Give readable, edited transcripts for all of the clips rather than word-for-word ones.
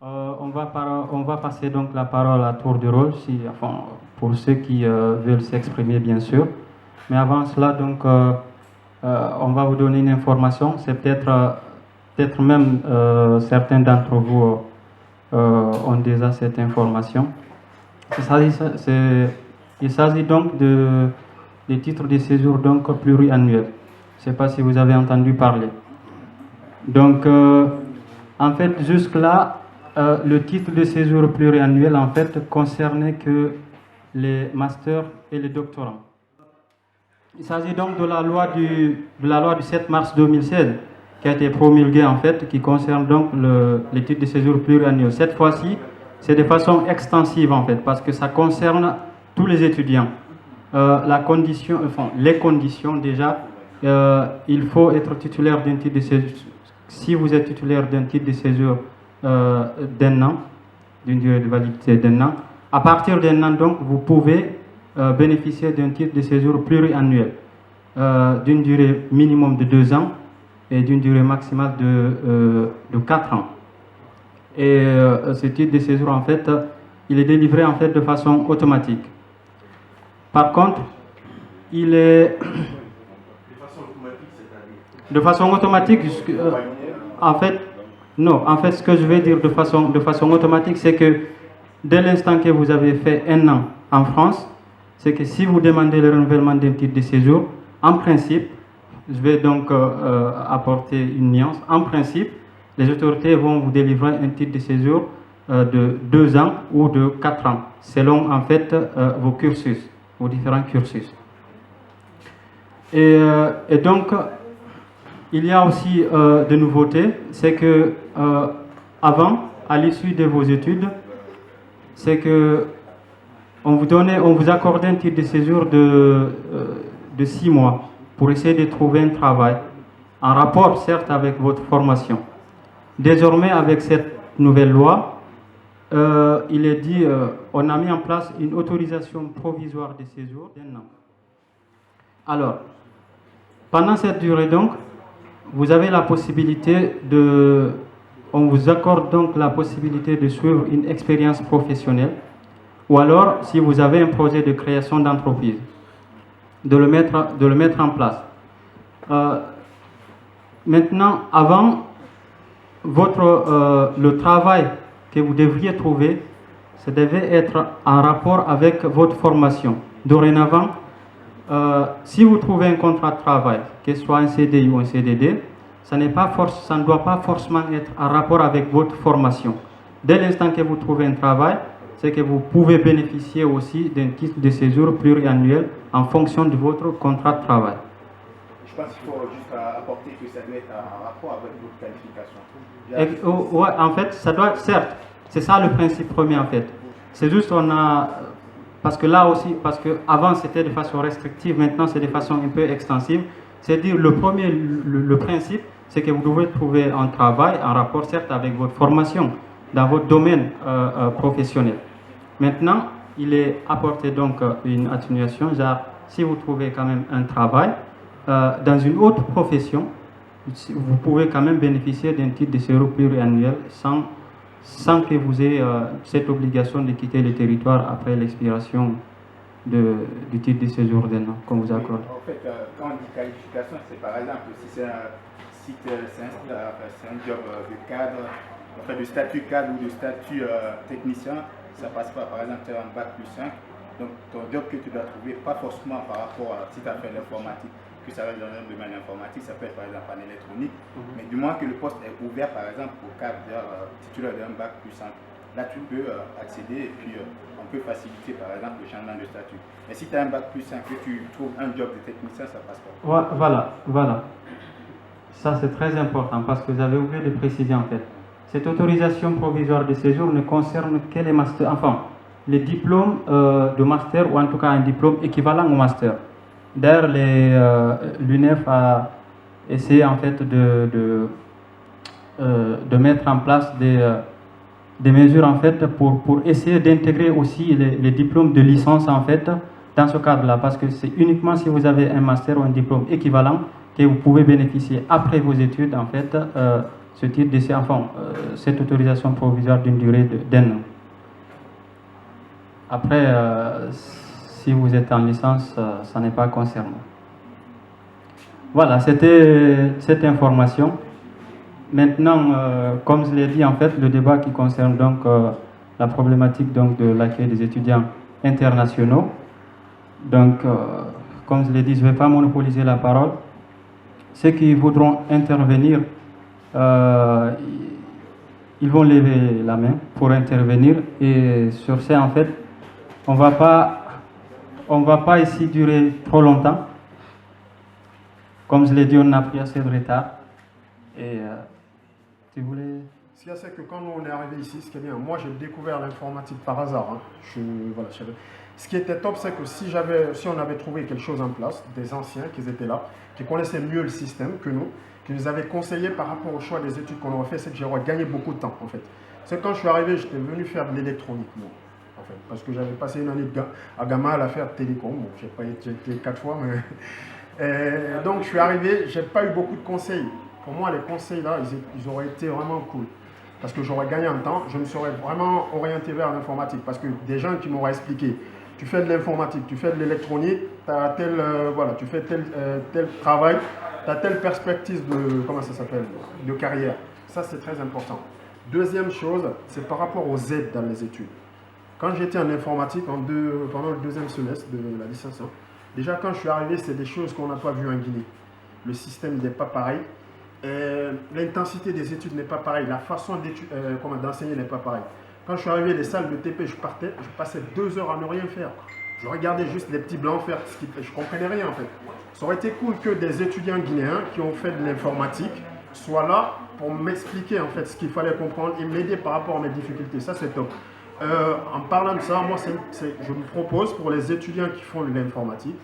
On va passer donc la parole à tour de rôle, pour ceux qui veulent s'exprimer, bien sûr. Mais avant cela, donc, on va vous donner une information. C'est peut-être même certains d'entre vous ont déjà cette information. Il s'agit donc des titres de séjour donc pluriannuels. Je ne sais pas si vous avez entendu parler. Donc, en fait, jusque-là, le titre de séjour pluriannuel, en fait, concernait que les masters et les doctorants. Il s'agit donc de la loi du 7 mars 2016 qui a été promulguée, en fait, qui concerne donc les titres de séjour pluriannuels. Cette fois-ci, c'est de façon extensive, en fait, parce que ça concerne tous les étudiants. Les conditions, déjà, il faut être titulaire d'un titre de séjour. Si vous êtes titulaire d'un titre de séjour d'un an, d'une durée de validité d'un an, à partir d'un an, donc, vous pouvez bénéficier d'un titre de séjour pluriannuel d'une durée minimum de 2 ans et d'une durée maximale de 4 ans. Et ce titre de séjour, en fait, il est délivré en fait de façon automatique. Par contre, il est de façon automatique. En fait, non. En fait, ce que je vais dire de façon automatique, c'est que dès l'instant que vous avez fait 1 an en France, c'est que si vous demandez le renouvellement d'un titre de séjour, en principe, je vais donc apporter une nuance. En principe, les autorités vont vous délivrer un titre de séjour de 2 ans ou de 4 ans, selon en fait vos cursus, vos différents cursus. Et donc, il y a aussi de nouveautés, c'est que avant, à l'issue de vos études, c'est que on vous accordait un titre de séjour de 6 mois pour essayer de trouver un travail, en rapport certes avec votre formation. Désormais, avec cette nouvelle loi, il est dit, on a mis en place une autorisation provisoire de séjour d'1 an. Alors, pendant cette durée donc, vous avez la possibilité on vous accorde donc la possibilité de suivre une expérience professionnelle, ou alors, si vous avez un projet de création d'entreprise, de le mettre en place. Maintenant, avant, le travail que vous devriez trouver, ça devait être en rapport avec votre formation. Dorénavant, si vous trouvez un contrat de travail, que ce soit un CDI ou un CDD, ça ne doit pas forcément être en rapport avec votre formation. Dès l'instant que vous trouvez un travail, c'est que vous pouvez bénéficier aussi d'un titre de séjour pluriannuel en fonction de votre contrat de travail. Je pense qu'il faut juste apporter que ça doit être en rapport avec votre qualification. Ouais, en fait, ça doit, certes, c'est ça le principe premier en fait. C'est juste parce que là aussi, parce qu'avant c'était de façon restrictive, maintenant c'est de façon un peu extensive. C'est-à-dire le principe, c'est que vous devez trouver un travail en rapport certes avec votre formation, dans votre domaine professionnel. Maintenant, il est apporté donc une atténuation, genre si vous trouvez quand même un travail dans une autre profession, vous pouvez quand même bénéficier d'un titre de séjour pluriannuel sans que vous ayez cette obligation de quitter le territoire après l'expiration du titre de séjour d'un an qu'on vous accorde. En fait, quand on dit qualification, c'est par exemple si c'est un job de cadre, enfin de statut cadre ou de statut technicien, ça passe pas. Par exemple, tu as un bac plus 5, donc ton job que tu dois trouver, pas forcément par rapport à si tu as fait l'informatique, que ça reste dans un domaine informatique, ça peut être par exemple en électronique, mais du moins que le poste est ouvert par exemple pour cadre titulaire d'un bac plus 5. Là, tu peux accéder et puis on peut faciliter par exemple le changement de statut. Mais si tu as un bac plus 5 que tu trouves un job de technicien, ça passe pas. Voilà. Ça, c'est très important parce que vous avez oublié de préciser en fait. Cette autorisation provisoire de séjour ne concerne que les masters, enfin, les diplômes de master ou en tout cas un diplôme équivalent au master. D'ailleurs, l'UNEF a essayé en fait de mettre en place des mesures en fait pour essayer d'intégrer aussi les diplômes de licence en fait dans ce cadre-là, parce que c'est uniquement si vous avez un master ou un diplôme équivalent que vous pouvez bénéficier après vos études en fait ce titre de enfin, cette autorisation provisoire d'une durée d'un an. Après, si vous êtes en licence, ça n'est pas concernant. Voilà, c'était cette information. Maintenant, comme je l'ai dit, en fait, le débat qui concerne donc la problématique donc, de l'accueil des étudiants internationaux. Donc, comme je l'ai dit, je ne vais pas monopoliser la parole. Ceux qui voudront intervenir, ils vont lever la main pour intervenir. Et sur ça, en fait, on va pas ici durer trop longtemps. Comme je l'ai dit, on a pris assez de retard. Et tu voulais... Ce qu'il y a, c'est que quand on est arrivé ici, ce qui est bien, moi j'ai découvert l'informatique par hasard. Hein. Voilà, ce qui était top, c'est que si on avait trouvé quelque chose en place, des anciens qui étaient là, qui connaissaient mieux le système que nous, qui nous avaient conseillé par rapport au choix des études qu'on aurait fait, c'est que j'aurais gagné beaucoup de temps en fait. C'est quand je suis arrivé, j'étais venu faire de l'électronique, moi, en fait, parce que j'avais passé une année à Gamal à faire télécom. Bon, j'ai été 4 fois, mais... donc je suis arrivé, j'ai pas eu beaucoup de conseils. Pour moi, les conseils là, ils auraient été vraiment cool. Parce que j'aurais gagné en temps, je me serais vraiment orienté vers l'informatique. Parce que des gens qui m'auraient expliqué, tu fais de l'informatique, tu fais de l'électronique, voilà, tu fais tel travail, tu as telle perspective de carrière. Ça, c'est très important. Deuxième chose, c'est par rapport aux aides dans les études. Quand j'étais en informatique, pendant le deuxième semestre de la licence, déjà quand je suis arrivé, c'est des choses qu'on n'a pas vues en Guinée. Le système n'est pas pareil. L'intensité des études n'est pas pareille, la façon d'enseigner n'est pas pareille. Quand je suis arrivé des salles de TP, je passais 2 heures à ne rien faire. Je regardais juste les petits blancs faire ce qu'ils faisaient. Je ne comprenais rien en fait. Ça aurait été cool que des étudiants guinéens qui ont fait de l'informatique soient là pour m'expliquer en fait ce qu'il fallait comprendre et m'aider par rapport à mes difficultés. Ça c'est top. En parlant de ça, moi je me propose pour les étudiants qui font de l'informatique,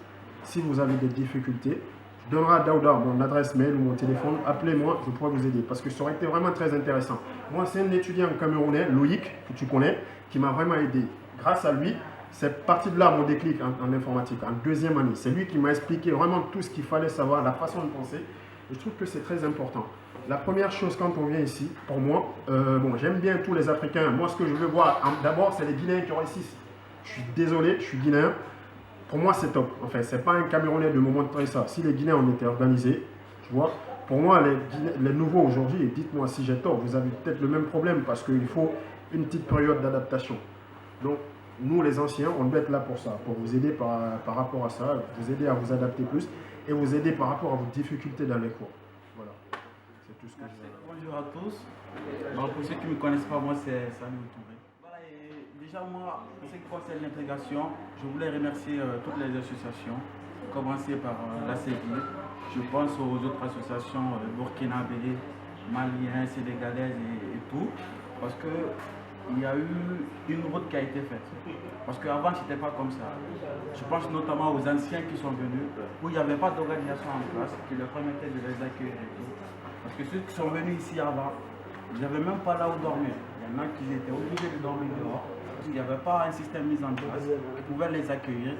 si vous avez des difficultés, je donnerai à Daouda mon adresse mail ou mon téléphone, appelez-moi, je pourrai vous aider parce que ça aurait été vraiment très intéressant. Moi, c'est un étudiant camerounais, Loïc, que tu connais, qui m'a vraiment aidé. Grâce à lui, c'est parti de là mon déclic en informatique, en deuxième année. C'est lui qui m'a expliqué vraiment tout ce qu'il fallait savoir, la façon de penser. Et je trouve que c'est très important. La première chose quand on vient ici, pour moi, j'aime bien tous les Africains. Moi, ce que je veux voir, d'abord, c'est les Guinéens qui réussissent. Je suis désolé, je suis Guinéen. Pour moi, c'est top. Enfin, c'est pas un Camerounais de me montrer ça. Si les Guinéens ont été organisés, tu vois, pour moi, les nouveaux aujourd'hui, et dites-moi si j'ai tort, vous avez peut-être le même problème parce qu'il faut une petite période d'adaptation. Donc, nous, les anciens, on doit être là pour ça, pour vous aider par rapport à ça, vous aider à vous adapter plus et vous aider par rapport à vos difficultés dans les cours. Voilà. C'est tout ce que je veux dire. Bonjour à tous. Bon, pour ceux qui ne me connaissent pas, moi, c'est Samuel Touré. Voilà, et déjà, moi, pour ce qui concerne l'intégration, je voulais remercier toutes les associations, commencer par la CEDI. Je pense aux autres associations burkinabé, maliennes, sénégalaises et tout, parce qu'il y a eu une route qui a été faite. Parce qu'avant, ce n'était pas comme ça. Je pense notamment aux anciens qui sont venus, où il n'y avait pas d'organisation en place qui leur permettait de les accueillir et tout. Parce que ceux qui sont venus ici avant, ils n'avaient même pas là où dormir. Il y en a qui étaient obligés de dormir dehors. Parce qu'il n'y avait pas un système mis en place qui pouvait les accueillir,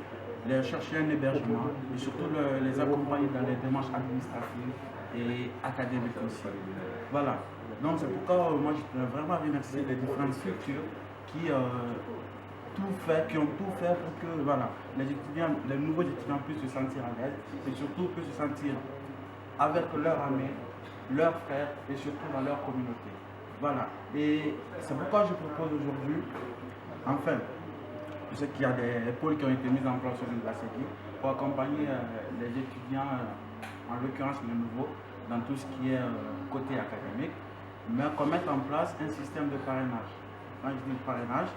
les chercher un hébergement et surtout les accompagner dans les démarches administratives et académiques aussi. Voilà. Donc c'est pourquoi moi je voudrais vraiment remercier les différentes structures qui ont tout fait pour que voilà, les nouveaux étudiants puissent se sentir à l'aise et surtout puissent se sentir avec leurs amis, leurs frères et surtout dans leur communauté. Voilà. Et c'est pourquoi je propose aujourd'hui, enfin, je sais qu'il y a des pôles qui ont été mis en place au niveau de la CEDI pour accompagner les étudiants, en l'occurrence les nouveaux, dans tout ce qui est côté académique, mais qu'on mette en place un système de parrainage. Quand je dis parrainage,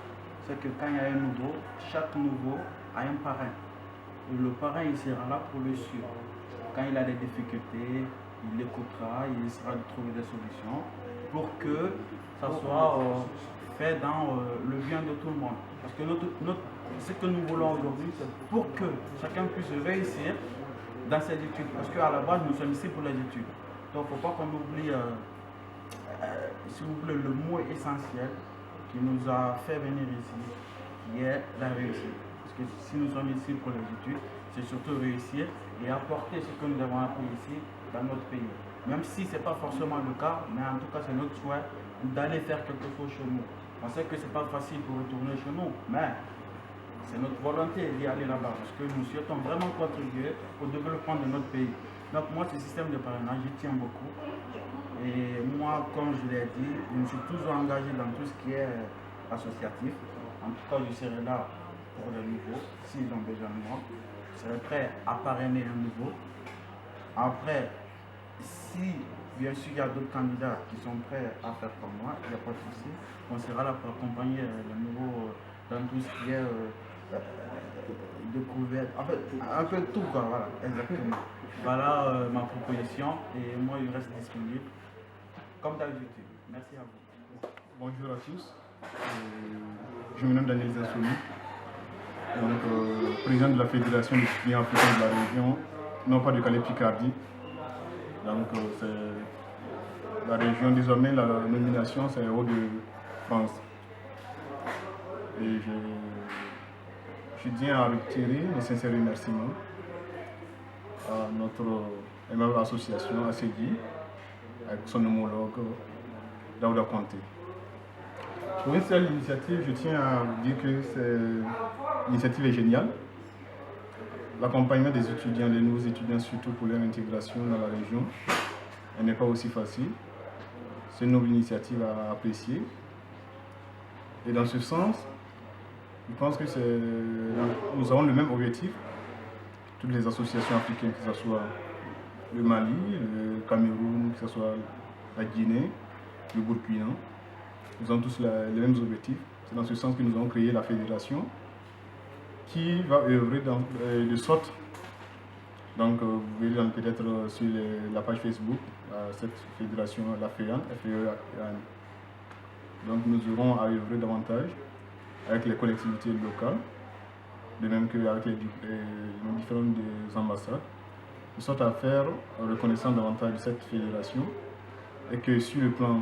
c'est que quand il y a un nouveau, chaque nouveau a un parrain. Et le parrain, il sera là pour le suivre. Quand il a des difficultés, il l'écoutera, il essaiera de trouver des solutions pour que ça soit fait dans le bien de tout le monde. Parce que ce que nous voulons aujourd'hui, c'est pour que chacun puisse réussir dans ses études. Parce qu'à la base, nous sommes ici pour les études. Donc, il ne faut pas qu'on oublie, si vous voulez, le mot essentiel qui nous a fait venir ici, qui est la réussite. Parce que si nous sommes ici pour les études, c'est surtout réussir et apporter ce que nous avons appris ici dans notre pays. Même si ce n'est pas forcément le cas, mais en tout cas c'est notre souhait d'aller faire quelque chose chez nous. On sait que ce n'est pas facile pour retourner chez nous, mais c'est notre volonté d'y aller là-bas parce que nous souhaitons vraiment contribuer au développement de notre pays. Donc moi, ce système de parrainage, j'y tiens beaucoup. Et moi, comme je l'ai dit, je me suis toujours engagé dans tout ce qui est associatif. En tout cas, je serai là pour les nouveaux, s'ils ont besoin de moi. Je serai prêt à parrainer un nouveau. Après, si bien sûr il y a d'autres candidats qui sont prêts à faire comme moi, il n'y a pas de souci. On sera là pour accompagner les nouveaux dans tout ce qui est découverte, en fait, un peu tout quoi, voilà, exactement. Voilà ma proposition et moi je reste disponible comme d'habitude. Merci à vous. Bonjour à tous, je me nomme Daniel Zassouli, donc président de la Fédération des étudiants africains de la région, non pas de Calais-Picardie. Donc c'est la région, désormais la nomination c'est Hauts-de-France. Et je tiens à retirer mes sincères remerciements à notre aimable association ACEDI avec son homologue Daouda Konté. Pour une seule initiative, je tiens à vous dire que l'initiative est géniale. L'accompagnement des étudiants, des nouveaux étudiants, surtout pour leur intégration dans la région, elle n'est pas aussi facile. C'est une noble initiative à apprécier. Et dans ce sens, je pense que nous avons le même objectif, toutes les associations africaines, que ce soit le Mali, le Cameroun, que ce soit la Guinée, le Burkina. Nous avons tous les mêmes objectifs. C'est dans ce sens que nous avons créé la fédération qui va œuvrer de sorte. Donc vous verrez peut-être sur la page Facebook, cette fédération, la FEAN, FEAN. Donc nous aurons à œuvrer davantage avec les collectivités locales, de même qu'avec les différentes ambassades, de sorte à faire reconnaissance davantage de cette fédération et que sur le plan,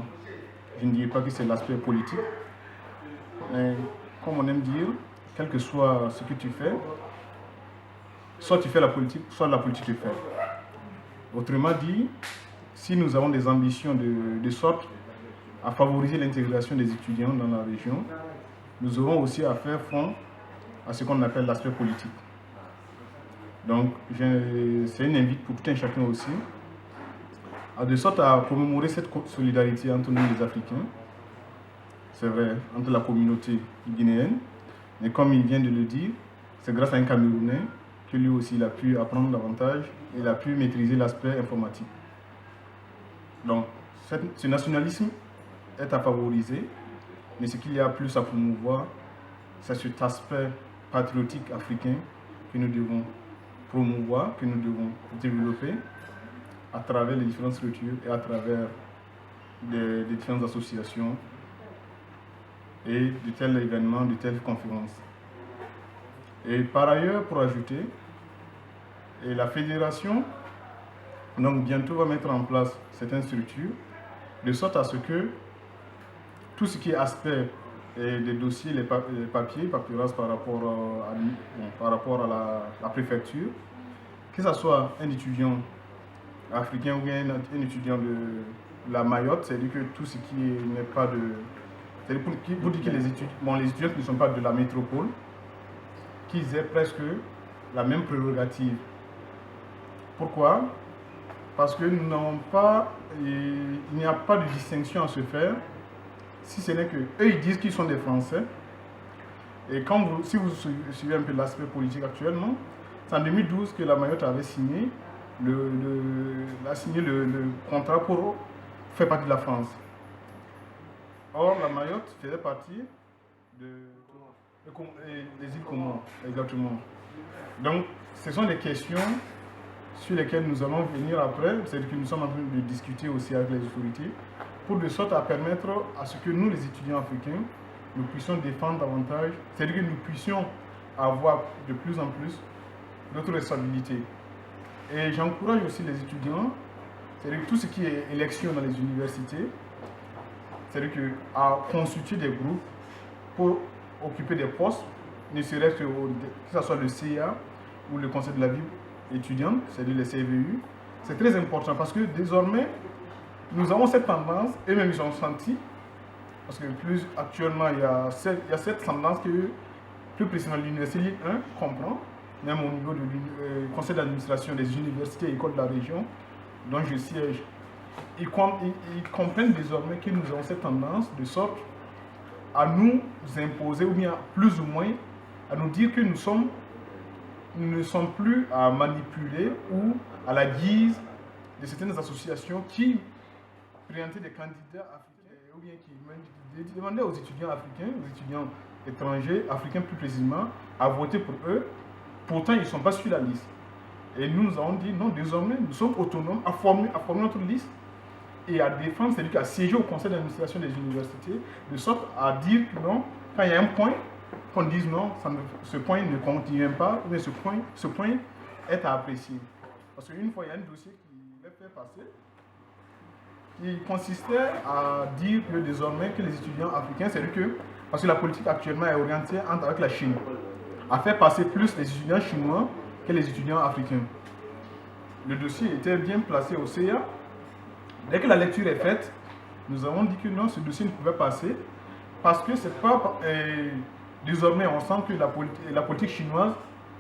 je ne dirais pas que c'est l'aspect politique, mais comme on aime dire, quel que soit ce que tu fais, soit tu fais la politique, soit la politique te fait. Autrement dit, si nous avons des ambitions de sorte à favoriser l'intégration des étudiants dans la région, nous aurons aussi à faire front à ce qu'on appelle l'aspect politique. Donc, c'est une invite pour tout un chacun aussi, de sorte à commémorer cette solidarité entre nous les Africains, c'est vrai, entre la communauté guinéenne, mais comme il vient de le dire, c'est grâce à un Camerounais que lui aussi il a pu apprendre davantage et il a pu maîtriser l'aspect informatique. Donc, ce nationalisme est à favoriser, mais ce qu'il y a plus à promouvoir, c'est cet aspect patriotique africain que nous devons promouvoir, que nous devons développer à travers les différentes structures et à travers des différentes associations et de tels événements, de telles conférences. Et par ailleurs, pour ajouter, la fédération donc bientôt va mettre en place certaines structures de sorte à ce que tout ce qui est aspect des dossiers, les papiers, papyrus par rapport à la préfecture, que ce soit un étudiant africain ou bien un étudiant de la Mayotte, c'est-à-dire que tout ce qui n'est pas de... C'est-à-dire pour dire que les étudiants qui ne sont pas de la métropole, qu'ils aient presque la même prérogative. Pourquoi? Parce que nous n'avons pas... Il n'y a pas de distinction à se faire, si ce n'est que eux ils disent qu'ils sont des Français. Et si vous suivez un peu l'aspect politique actuellement, c'est en 2012 que la Mayotte avait signé le contrat pour faire partie de la France. Or, la Mayotte faisait partie des îles Comores, exactement. Donc, ce sont des questions sur lesquelles nous allons venir après, c'est-à-dire que nous sommes en train de discuter aussi avec les autorités, pour de sorte à permettre à ce que nous, les étudiants africains, nous puissions défendre davantage, c'est-à-dire que nous puissions avoir de plus en plus notre responsabilité. Et j'encourage aussi les étudiants, c'est-à-dire tout ce qui est élection dans les universités, c'est-à-dire à constituer des groupes pour occuper des postes, ne serait-ce que ce soit le CIA ou le conseil de la vie étudiante, c'est-à-dire les CVU, c'est très important parce que désormais, nous avons cette tendance, et même ils ont senti, parce que actuellement, il y a cette tendance que, plus précisément, l'université Lille 1 comprend, même au niveau du conseil d'administration des universités et écoles de la région dont je siège, ils comprennent désormais que nous avons cette tendance de sorte à nous imposer, ou bien plus ou moins, à nous dire que nous ne sommes plus à manipuler ou à la guise de certaines associations qui présentaient des candidats africains, ou bien qui demandaient aux étudiants africains, aux étudiants étrangers, africains plus précisément, à voter pour eux. Pourtant, ils ne sont pas sur la liste. Et nous avons dit non, désormais, nous sommes autonomes à former notre liste et à défendre, c'est-à-dire à siéger au conseil d'administration des universités, de sorte à dire que non, quand il y a un point, qu'on dise non, ce point ne convient pas, ou bien ce point est à apprécier. Parce qu'une fois, il y a un dossier qui l'est fait passer, qui consistait à dire que désormais que les étudiants africains, c'est-à-dire que, parce que la politique actuellement est orientée avec la Chine, à faire passer plus les étudiants chinois que les étudiants africains. Le dossier était bien placé au CA. Dès que la lecture est faite, nous avons dit que non, ce dossier ne pouvait passer parce que c'est pas... désormais, on sent que la politique chinoise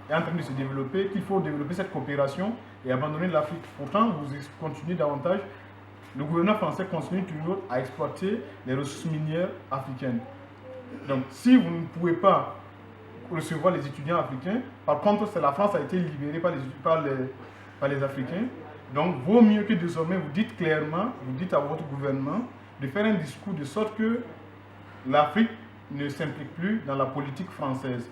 est en train de se développer, qu'il faut développer cette coopération et abandonner l'Afrique. Pourtant, vous continuez davantage. Le gouvernement français continue toujours à exploiter les ressources minières africaines. Donc, si vous ne pouvez pas recevoir les étudiants africains, par contre, la France a été libérée par les Africains. Donc, vaut mieux que désormais vous dites clairement, vous dites à votre gouvernement de faire un discours de sorte que l'Afrique ne s'implique plus dans la politique française.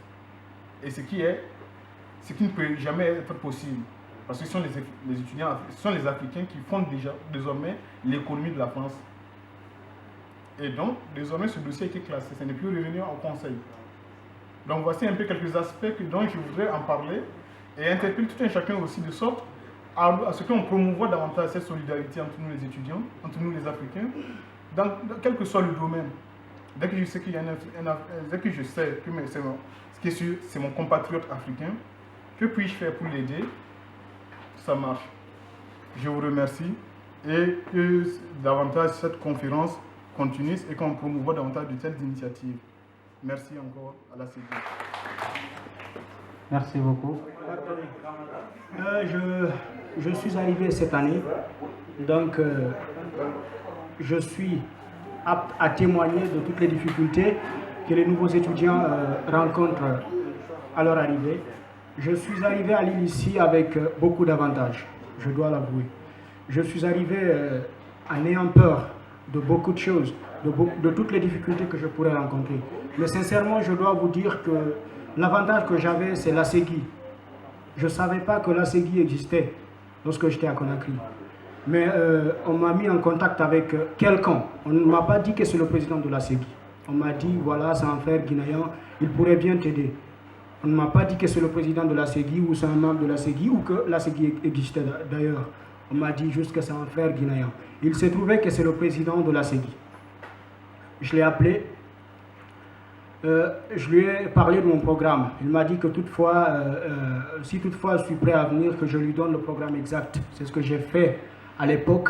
Et ce qui ne peut jamais être possible. Parce que ce sont les étudiants, ce sont les Africains qui font désormais l'économie de la France. Et donc, désormais, ce dossier a été classé. Ça n'est plus revenu au Conseil. Donc, voici un peu quelques aspects dont je voudrais en parler et interpeller tout un chacun aussi de sorte à ce qu'on promouvoie davantage cette solidarité entre nous les étudiants, entre nous les Africains, dans quel que soit le domaine. Dès que je sais qu'il y a dès que je sais que c'est mon compatriote africain, que puis-je faire pour l'aider? Ça marche. Je vous remercie et que davantage cette conférence continue et qu'on promouvoie davantage de telles initiatives. Merci encore à la CEDI. Merci beaucoup. Je suis arrivé cette année, donc je suis apte à témoigner de toutes les difficultés que les nouveaux étudiants rencontrent à leur arrivée. Je suis arrivé à Lille ici avec beaucoup d'avantages, je dois l'avouer. Je suis arrivé en ayant peur de beaucoup de choses, de toutes les difficultés que je pourrais rencontrer. Mais sincèrement, je dois vous dire que l'avantage que j'avais, c'est la CEGI. Je ne savais pas que la CEGI existait lorsque j'étais à Conakry. Mais on m'a mis en contact avec quelqu'un. On ne m'a pas dit que c'est le président de la CEGI. On m'a dit, voilà, c'est un frère guinéen, il pourrait bien t'aider. On ne m'a pas dit que c'est le président de la CEGI ou c'est un membre de la CEGI ou que la CEGI existait d'ailleurs. On m'a dit juste que c'est un frère guinéen. Il s'est trouvé que c'est le président de la CEGI. Je l'ai appelé. Je lui ai parlé de mon programme. Il m'a dit que toutefois, si toutefois je suis prêt à venir, que je lui donne le programme exact. C'est ce que j'ai fait à l'époque.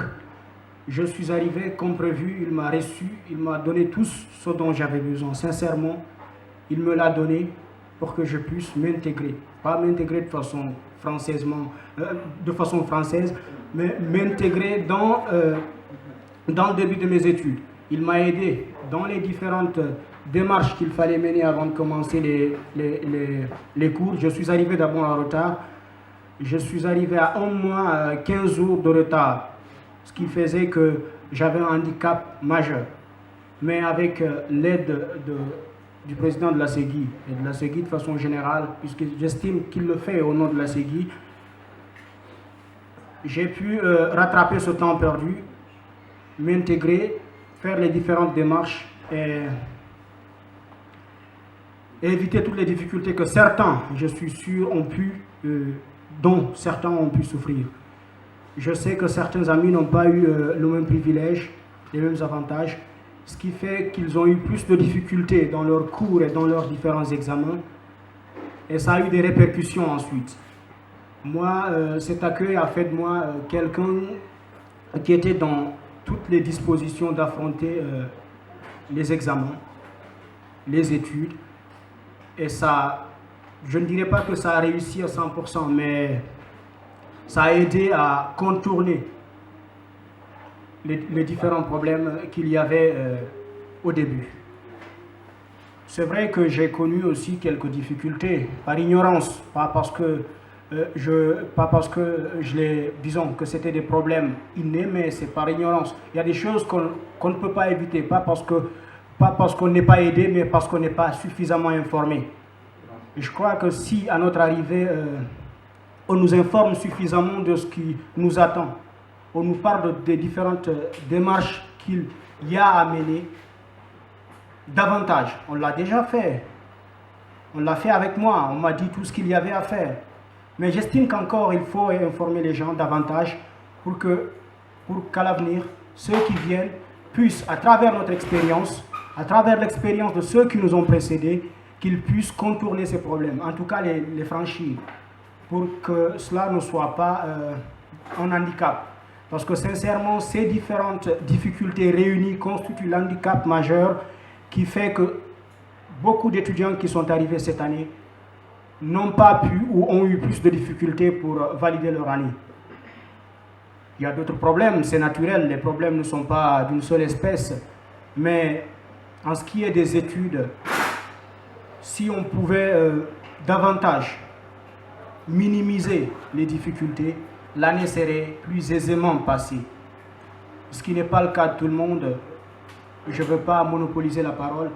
Je suis arrivé comme prévu, il m'a reçu, il m'a donné tout ce dont j'avais besoin. Sincèrement, il me l'a donné pour que je puisse m'intégrer. Pas m'intégrer de façon française, mais m'intégrer dans le début de mes études. Il m'a aidé dans les différentes démarches qu'il fallait mener avant de commencer les cours. Je suis arrivé d'abord en retard. Je suis arrivé à au moins 15 jours de retard, ce qui faisait que j'avais un handicap majeur. Mais avec l'aide du président de la CEGI et de la CEGI de façon générale, puisque j'estime qu'il le fait au nom de la CEGI, j'ai pu rattraper ce temps perdu, m'intégrer, faire les différentes démarches et éviter toutes les difficultés que certains, je suis sûr, dont certains ont pu souffrir. Je sais que certains amis n'ont pas eu le même privilège, les mêmes avantages, ce qui fait qu'ils ont eu plus de difficultés dans leurs cours et dans leurs différents examens, et ça a eu des répercussions ensuite. Moi, cet accueil a fait de moi quelqu'un qui était dans toutes les dispositions d'affronter les examens, les études. Et ça, je ne dirais pas que ça a réussi à 100%, mais ça a aidé à contourner les différents problèmes qu'il y avait au début. C'est vrai que j'ai connu aussi quelques difficultés par ignorance, pas parce que disons que c'était des problèmes innés, mais c'est par ignorance. Il y a des choses qu'on ne peut pas éviter, pas parce qu'on n'est pas aidé, mais parce qu'on n'est pas suffisamment informé. Et je crois que si à notre arrivée, on nous informe suffisamment de ce qui nous attend, on nous parle des différentes démarches qu'il y a à mener, davantage. On l'a déjà fait. On l'a fait avec moi. On m'a dit tout ce qu'il y avait à faire. Mais j'estime qu'encore il faut informer les gens davantage pour qu'à l'avenir, ceux qui viennent puissent, à travers notre expérience, à travers l'expérience de ceux qui nous ont précédés, qu'ils puissent contourner ces problèmes, en tout cas les franchir, pour que cela ne soit pas un handicap. Parce que sincèrement, ces différentes difficultés réunies constituent l'handicap majeur qui fait que beaucoup d'étudiants qui sont arrivés cette année n'ont pas pu ou ont eu plus de difficultés pour valider leur année. Il y a d'autres problèmes, c'est naturel, les problèmes ne sont pas d'une seule espèce, mais en ce qui est des études, si on pouvait davantage minimiser les difficultés, l'année serait plus aisément passée. Ce qui n'est pas le cas de tout le monde. Je ne veux pas monopoliser la parole.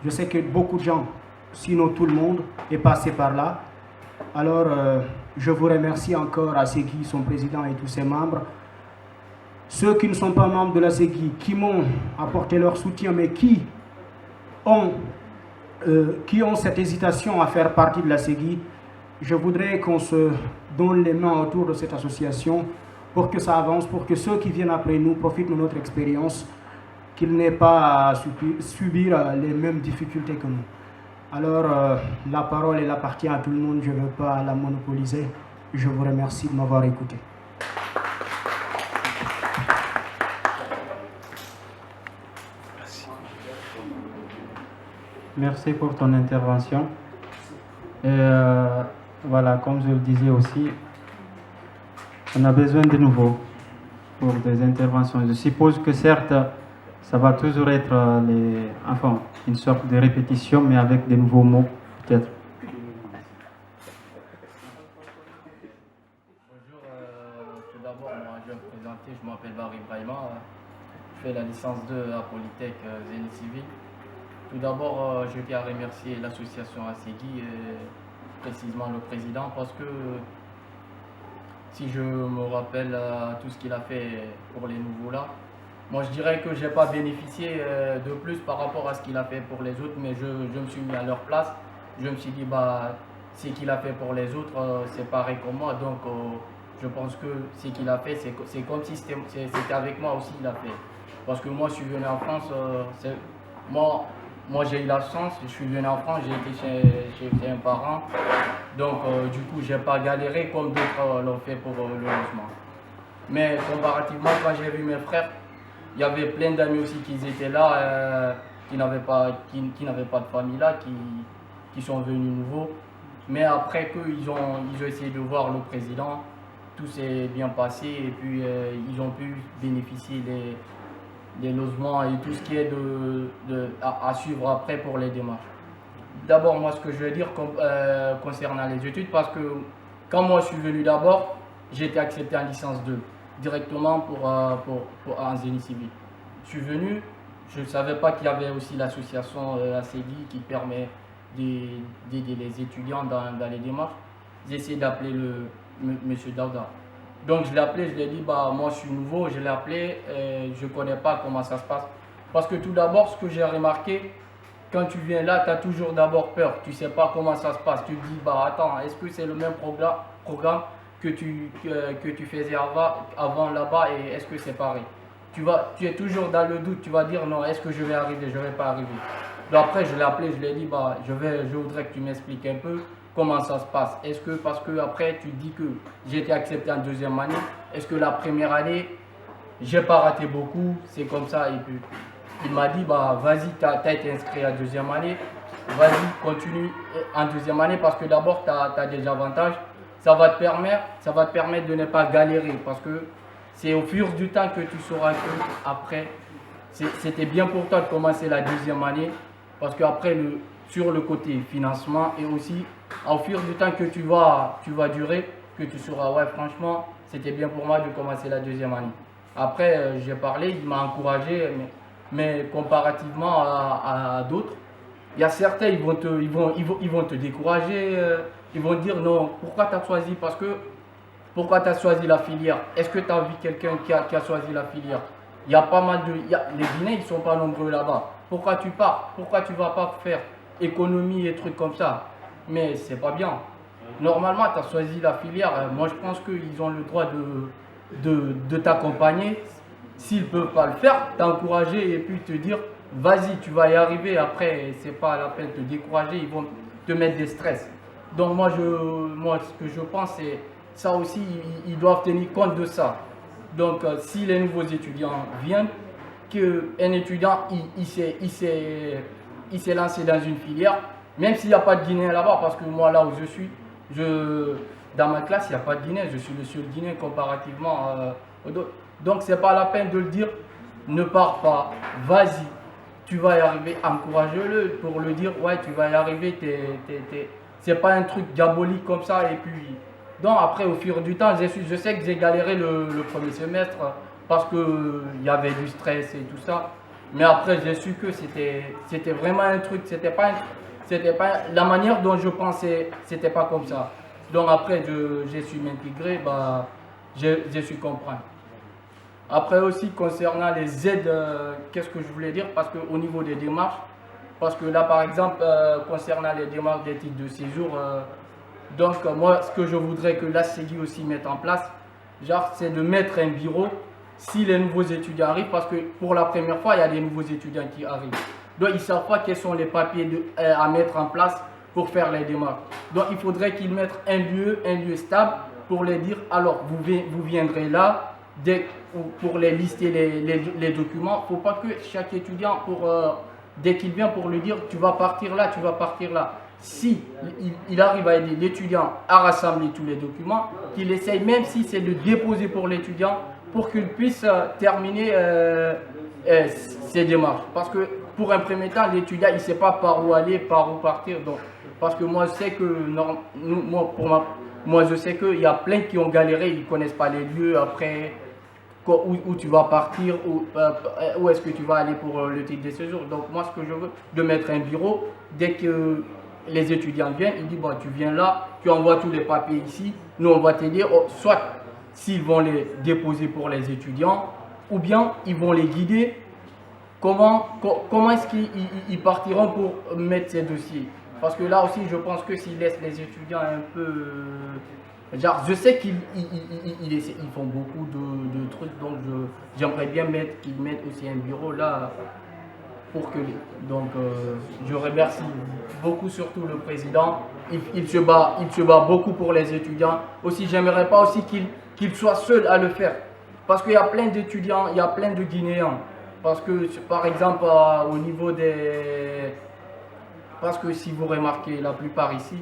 Je sais que beaucoup de gens, sinon tout le monde, est passé par là. Alors, je vous remercie encore à Segui, son président et tous ses membres. Ceux qui ne sont pas membres de la Segui, qui m'ont apporté leur soutien, mais qui ont cette hésitation à faire partie de la Segui, je voudrais qu'on se donne les mains autour de cette association pour que ça avance, pour que ceux qui viennent après nous profitent de notre expérience, qu'ils n'aient pas à subir les mêmes difficultés que nous. Alors, la parole, elle appartient à tout le monde, je ne veux pas la monopoliser. Je vous remercie de m'avoir écouté. Merci pour ton intervention. Et voilà, comme je le disais aussi, on a besoin de nouveau pour des interventions. Je suppose que certes, ça va toujours être une sorte de répétition, mais avec des nouveaux mots, peut-être. Bonjour, tout d'abord, moi je vais me présenter, je m'appelle Barry Brahima, je fais la licence 2 à Polytech Génie Civil. Tout d'abord, je tiens à remercier l'association ASEGI et précisément le président parce que si je me rappelle tout ce qu'il a fait pour les nouveaux là, moi je dirais que je n'ai pas bénéficié de plus par rapport à ce qu'il a fait pour les autres, mais je me suis mis à leur place. Je me suis dit, ce qu'il a fait pour les autres, c'est pareil comme moi, donc je pense que ce qu'il a fait, c'est comme si c'était avec moi aussi il a fait. Parce que moi je suis venu en France, moi j'ai eu la chance, je suis venu en France, j'ai été chez un parent, donc du coup j'ai pas galéré comme d'autres l'ont fait pour le logement. Mais comparativement, quand j'ai vu mes frères, il y avait plein d'amis aussi qui étaient là, qui n'avaient pas de famille là, qui sont venus nouveaux. Mais après qu'ils ont essayé de voir le président, tout s'est bien passé et puis ils ont pu bénéficier des logements et tout ce qui est à suivre après pour les démarches. D'abord, moi, ce que je veux dire concernant les études, parce que quand moi je suis venu d'abord, j'ai été accepté en licence 2, directement pour en génie civil. Je suis venu, je ne savais pas qu'il y avait aussi l'association ASEGI qui permet d'aider les étudiants dans les démarches. J'ai essayé d'appeler monsieur Daouda. Donc je l'ai appelé, je lui ai dit, moi je suis nouveau, je l'ai appelé, je ne connais pas comment ça se passe. Parce que tout d'abord, ce que j'ai remarqué, quand tu viens là, tu as toujours d'abord peur, tu ne sais pas comment ça se passe. Tu te dis, attends, est-ce que c'est le même programme que tu faisais avant là-bas et est-ce que c'est pareil? Tu es toujours dans le doute, tu vas dire, non, est-ce que je vais arriver, je ne vais pas arriver. Donc après, je l'ai appelé, je lui ai dit, bah, je voudrais que tu m'expliques un peu comment ça se passe. Est-ce que, parce que après, tu dis que j'ai été accepté en deuxième année, est-ce que la première année, j'ai pas raté beaucoup, c'est comme ça. Et puis, il m'a dit, bah, vas-y, tu as été inscrit en deuxième année, vas-y, continue en deuxième année parce que d'abord, tu as des avantages. Ça va te permettre de ne pas galérer parce que c'est au fur du temps que tu sauras que après, c'était bien pour toi de commencer la deuxième année parce qu'après, sur le côté financement et aussi au fur du temps que tu vas durer, que tu sauras, ouais, franchement, c'était bien pour moi de commencer la deuxième année. Après, j'ai parlé, il m'a encouragé, mais comparativement à d'autres, il y a certains, ils vont te décourager, ils vont te dire non, pourquoi tu as choisi, pourquoi tu as choisi la filière? Est-ce que tu as vu quelqu'un qui a choisi la filière? Il y a pas mal de... les Guinéens, ils ne sont pas nombreux là-bas. Pourquoi tu pars? Pourquoi tu ne vas pas faire économie et trucs comme ça? Mais c'est pas bien. Normalement, tu as choisi la filière. Moi, je pense qu'ils ont le droit de t'accompagner. S'ils ne peuvent pas le faire, t'encourager et puis te dire vas-y, tu vas y arriver. Après, c'est pas la peine de te décourager, ils vont te mettre des stress. Donc moi, ce que je pense, c'est ça aussi, ils doivent tenir compte de ça. Donc si les nouveaux étudiants viennent, qu'un étudiant, il s'est lancé dans une filière, même s'il n'y a pas de Guinéen là-bas, parce que moi, là où je suis, dans ma classe, il n'y a pas de Guinéen, je suis le seul Guinéen comparativement aux d'autres. Donc c'est pas la peine de le dire, ne pars pas, vas-y, tu vas y arriver, encourage-le pour le dire, ouais, tu vas y arriver, c'est pas un truc diabolique comme ça. Et puis, donc après, au fur du temps, je sais que j'ai galéré le premier semestre parce qu'il y avait du stress et tout ça. Mais après, j'ai su que c'était vraiment un truc, c'était pas la manière dont je pensais, c'était pas comme ça. Donc après, j'ai su m'intégrer, bah, j'ai su comprendre. Après aussi, concernant les aides, qu'est-ce que je voulais dire? Parce qu'au niveau des démarches, parce que là, par exemple, concernant les démarches des titres de séjour, donc moi, ce que je voudrais que la CEGI aussi mette en place, c'est de mettre un bureau si les nouveaux étudiants arrivent, parce que pour la première fois, il y a des nouveaux étudiants qui arrivent. Donc, ils ne savent pas quels sont les papiers à mettre en place pour faire les démarches. Donc, il faudrait qu'ils mettent un lieu stable pour les dire, alors, vous viendrez là, pour les lister les documents. Il ne faut pas que chaque étudiant, dès qu'il vient, pour lui dire, tu vas partir là, tu vas partir là. Si il arrive à aider l'étudiant à rassembler tous les documents, qu'il essaye, même si c'est de déposer pour l'étudiant, pour qu'il puisse terminer ses démarches. Parce que pour un premier temps, l'étudiant, il ne sait pas par où aller, par où partir. Donc, parce que moi, je sais que, moi, je sais qu'il y a plein qui ont galéré, ils ne connaissent pas les lieux après, où tu vas partir, où est-ce que tu vas aller pour le titre de séjour. Donc, moi, ce que je veux, de mettre un bureau, dès que les étudiants viennent, ils disent, bon, tu viens là, tu envoies tous les papiers ici, nous, on va t'aider, soit s'ils vont les déposer pour les étudiants, ou bien ils vont les guider. Comment est-ce qu'ils partiront pour mettre ces dossiers? Parce que là aussi, je pense que s'ils laissent les étudiants un peu... je sais qu'ils font beaucoup de trucs, donc j'aimerais bien qu'ils mettent aussi un bureau là, pour que... Donc, je remercie beaucoup, surtout le président. Il se bat beaucoup pour les étudiants. Aussi, j'aimerais pas aussi qu'il soit seul à le faire. Parce qu'il y a plein d'étudiants, il y a plein de Guinéens. Parce que, par exemple, au niveau des... Parce que si vous remarquez, la plupart ici,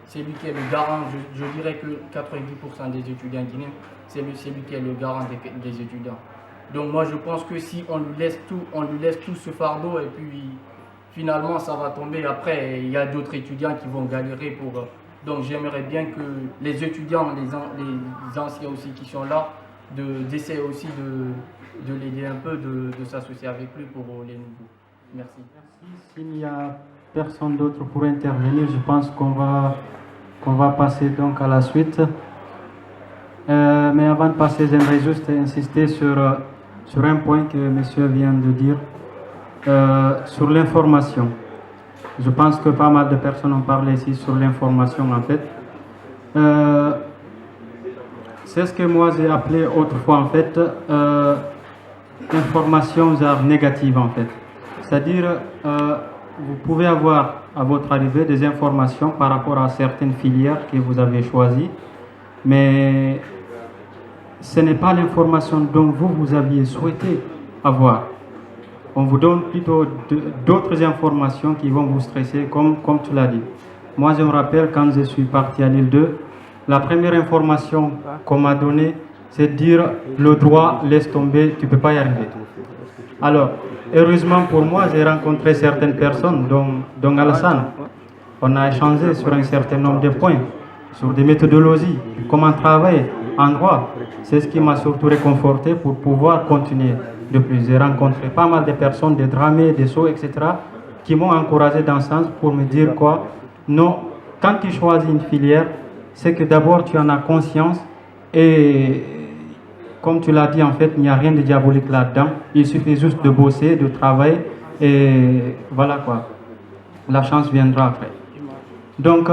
c'est lui qui est le garant, je dirais que 90% des étudiants guinéens, c'est lui qui est le garant des étudiants. Donc moi je pense que si on lui laisse tout ce fardeau et puis finalement ça va tomber. Après il y a d'autres étudiants qui vont galérer pour... Donc j'aimerais bien que les étudiants, les anciens aussi qui sont là, d'essayer aussi de l'aider un peu, de s'associer avec lui pour les nouveaux. Merci. S'il n'y a personne d'autre pour intervenir, je pense qu'on va passer donc à la suite. Mais avant de passer, j'aimerais juste insister sur un point que monsieur vient de dire, sur l'information. Je pense que pas mal de personnes ont parlé ici sur l'information en fait. C'est ce que moi j'ai appelé autrefois en fait information genre négative en fait. C'est-à-dire vous pouvez avoir à votre arrivée des informations par rapport à certaines filières que vous avez choisies, mais ce n'est pas l'information dont vous aviez souhaité avoir. On vous donne plutôt d'autres informations qui vont vous stresser, comme tu l'as dit. Moi, je me rappelle quand je suis parti à l'île 2, la première information qu'on m'a donnée, c'est de dire le droit, laisse tomber, tu ne peux pas y arriver. Alors, heureusement pour moi, j'ai rencontré certaines personnes, dont Alassane. On a échangé sur un certain nombre de points, sur des méthodologies, comment travailler en droit. C'est ce qui m'a surtout réconforté pour pouvoir continuer. De plus, j'ai rencontré pas mal de personnes, des dramés, des sauts, etc., qui m'ont encouragé dans ce sens pour me dire quoi. Non, quand tu choisis une filière, c'est que d'abord tu en as conscience et comme tu l'as dit, en fait, il n'y a rien de diabolique là-dedans. Il suffit juste de bosser, de travailler et voilà quoi. La chance viendra après. Donc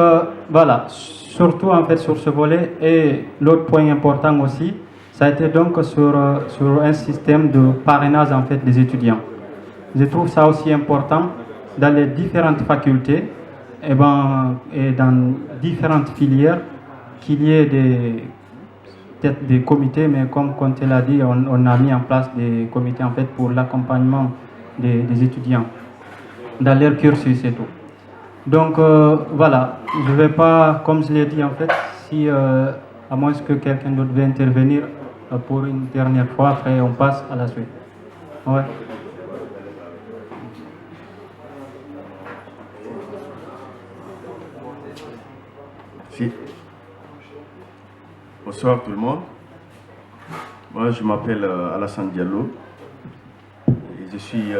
voilà, surtout en fait sur ce volet. Et l'autre point important aussi, ça a été donc sur un système de parrainage en fait des étudiants. Je trouve ça aussi important dans les différentes facultés et dans différentes filières qu'il y ait peut-être des comités, mais comme Conté l'a dit, on a mis en place des comités en fait pour l'accompagnement des étudiants dans leur cursus et tout. Donc voilà, je ne vais pas, comme je l'ai dit en fait, si à moins que quelqu'un d'autre veut intervenir pour une dernière fois, après on passe à la suite. Ouais. Merci. Bonsoir tout le monde. Moi je m'appelle Alassane Diallo et je suis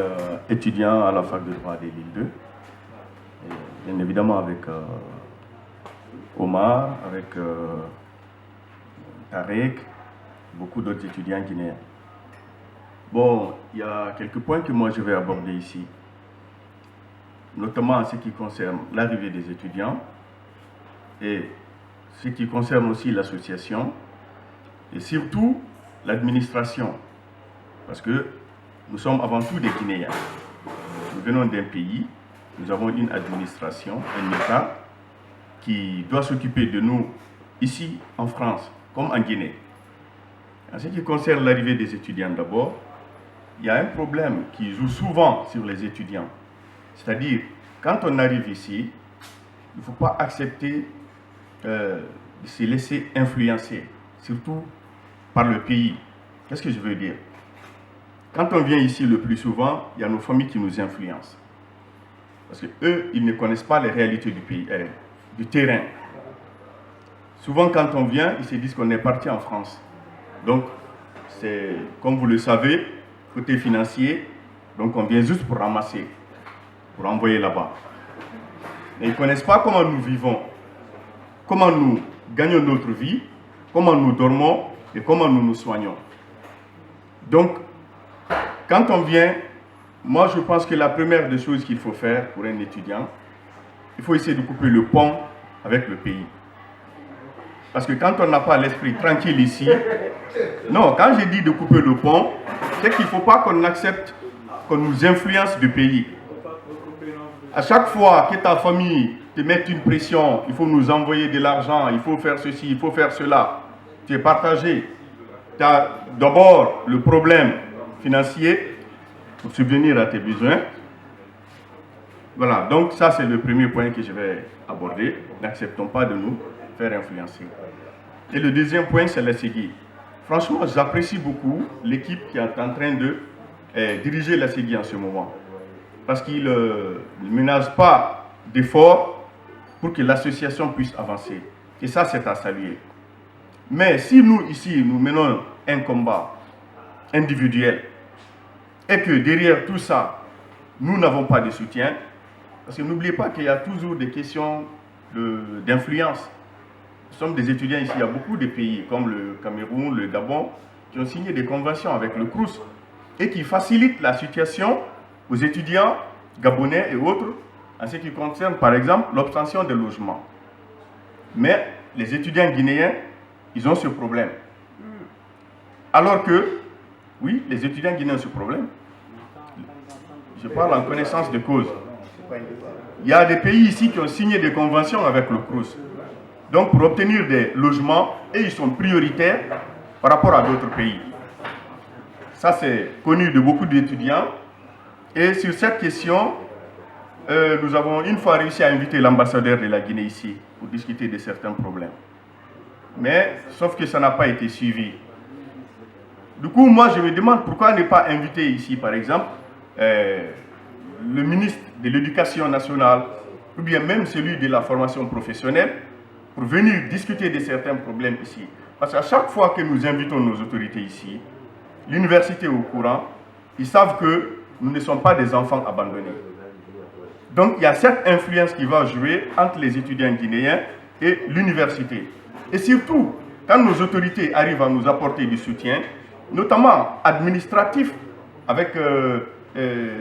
étudiant à la fac de droit de l'île 2. Et bien évidemment avec Omar, avec Tarek, beaucoup d'autres étudiants guinéens. Bon, il y a quelques points que moi je vais aborder ici, notamment en ce qui concerne l'arrivée des étudiants et ce qui concerne aussi l'association et surtout l'administration, parce que nous sommes avant tout des Guinéens. Nous venons d'un pays, nous avons une administration, un État qui doit s'occuper de nous ici en France comme en Guinée. En ce qui concerne l'arrivée des étudiants d'abord, il y a un problème qui joue souvent sur les étudiants. C'est-à-dire, quand on arrive ici, il ne faut pas accepter de se laisser influencer, surtout par le pays. Qu'est-ce que je veux dire? Quand on vient ici le plus souvent, il y a nos familles qui nous influencent. Parce qu'eux, ils ne connaissent pas les réalités du pays, du terrain. Souvent, quand on vient, ils se disent qu'on est parti en France. Donc, c'est, comme vous le savez, côté financier, donc on vient juste pour ramasser, pour envoyer là-bas. Mais ils ne connaissent pas comment nous vivons, comment nous gagnons notre vie, comment nous dormons et comment nous nous soignons. Donc, quand on vient, moi je pense que la première des choses qu'il faut faire pour un étudiant, il faut essayer de couper le pont avec le pays. Parce que quand on n'a pas l'esprit tranquille ici, non, quand j'ai dit de couper le pont, c'est qu'il ne faut pas qu'on accepte qu'on nous influence du pays. À chaque fois que ta famille te met une pression, il faut nous envoyer de l'argent, il faut faire ceci, il faut faire cela, tu es partagé. Tu as d'abord le problème financier pour subvenir à tes besoins. Voilà, donc ça c'est le premier point que je vais aborder. N'acceptons pas de nous faire influencer. Et le deuxième point, c'est la CEGI. Franchement, j'apprécie beaucoup l'équipe qui est en train de diriger la CEGI en ce moment. Parce qu'il ne ménage pas d'efforts pour que l'association puisse avancer. Et ça, c'est à saluer. Mais si nous, ici, nous menons un combat individuel et que derrière tout ça, nous n'avons pas de soutien, parce que n'oubliez pas qu'il y a toujours des questions d'influence. Nous sommes des étudiants ici, il y a beaucoup de pays comme le Cameroun, le Gabon, qui ont signé des conventions avec le CROUS et qui facilitent la situation aux étudiants gabonais et autres en ce qui concerne par exemple l'obtention des logements. Mais les étudiants guinéens, ils ont ce problème. Alors que, oui, les étudiants guinéens ont ce problème. Je parle en connaissance de cause. Il y a des pays ici qui ont signé des conventions avec le CROUS. Donc pour obtenir des logements, et ils sont prioritaires par rapport à d'autres pays. Ça c'est connu de beaucoup d'étudiants. Et sur cette question, nous avons une fois réussi à inviter l'ambassadeur de la Guinée ici pour discuter de certains problèmes. Mais, sauf que ça n'a pas été suivi. Du coup, moi, je me demande pourquoi ne pas inviter ici, par exemple, le ministre de l'Éducation nationale, ou bien même celui de la formation professionnelle, pour venir discuter de certains problèmes ici. Parce qu'à chaque fois que nous invitons nos autorités ici, l'université est au courant, ils savent que nous ne sommes pas des enfants abandonnés. Donc, il y a cette influence qui va jouer entre les étudiants guinéens et l'université. Et surtout, quand nos autorités arrivent à nous apporter du soutien, notamment administratif, avec,